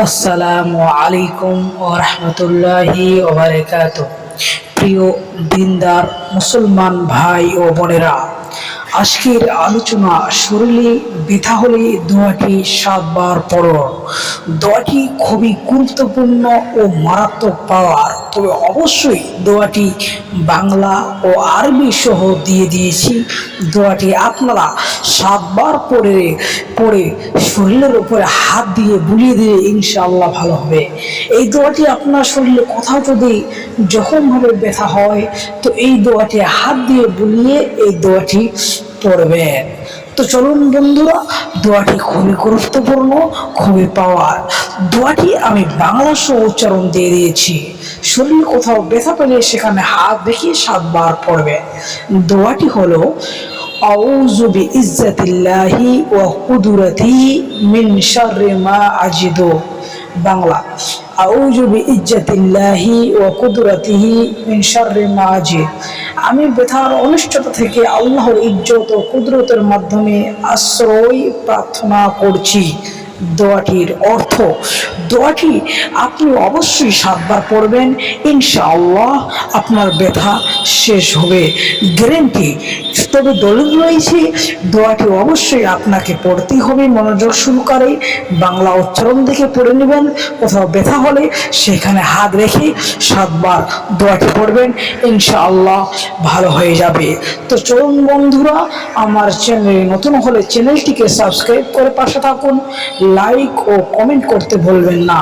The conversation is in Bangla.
আসসালামু আলাইকুম ওয়া রাহমাতুল্লাহি ওয়া বারাকাতুহু। প্রিয় দিনদার মুসলমান ভাই ও বোনেরা, আজকের আলোচনা শরীরে ব্যথা হলে দোয়াটি 7 বার পড়ো। দোয়াটি খুবই গুরুত্বপূর্ণ ও মারাত্মক পাওয়ার, তবে অবশ্যই দোয়াটি বাংলা ও আরবি সহ দিয়ে দিয়েছি। দোয়াটি আপনারা 7 বার পড়ে পড়ে শরীরের উপরে হাত দিয়ে বুলিয়ে দিলে ইনশাআল্লাহ ভালো হবে। এই দোয়াটি আপনার শরীরে কোথাও যদি জখমভাবে ব্যথা হয়, তো এই দোয়াটি হাত দিয়ে বুলিয়ে এই দোয়াটি পড়বেন। তো চলুন বন্ধুরা, দোয়াটি খুবই গুরুত্বপূর্ণ, খুবই পাওয়ার। দোয়াটি আমি বাংলা সহ উচ্চারণ দিয়ে দিয়েছি। শরীরে কোথাও ব্যথা পেলে সেখানে হাত রেখে 7 বার পড়বে। দোয়াটি হলো আউযু বিইজ্জাতিল্লাহি ওয়া কুদরাতিহি মিন শাররি মা আজিদু। বাংলা, আউযু বিইজ্জাতিল্লাহি ওয়া কুদরাতিহি মিন শাররি মা আজিদ। আমি ব্যথার অনিষ্টতা থেকে আল্লাহর ইজ্জত ও কুদরতের মাধ্যমে আশ্রয় প্রার্থনা করছি। দোয়াটির অর্থ, দোয়াটি আপনি অবশ্যই 7 বার পড়বেন, ইনশাআল্লাহ আপনার ব্যথা শেষ হবে, গ্যারেন্টি। তবে দলিল রয়েছে, দোয়াটি অবশ্যই আপনাকে পড়তেই হবে মনোযোগ সহকারে। বাংলা উচ্চারণ দেখে পড়ে নেবেন। কোথাও ব্যথা হলে সেখানে হাত রেখে 7 বার দোয়াটি পড়বেন, ইনশাআল্লাহ ভালো হয়ে যাবে। তো চলুন বন্ধুরা, আমার চ্যানেলে নতুন হলে চ্যানেলটিকে সাবস্ক্রাইব করে পাশে থাকুন, লাইক ও কমেন্ট করতে ভুলবেন না।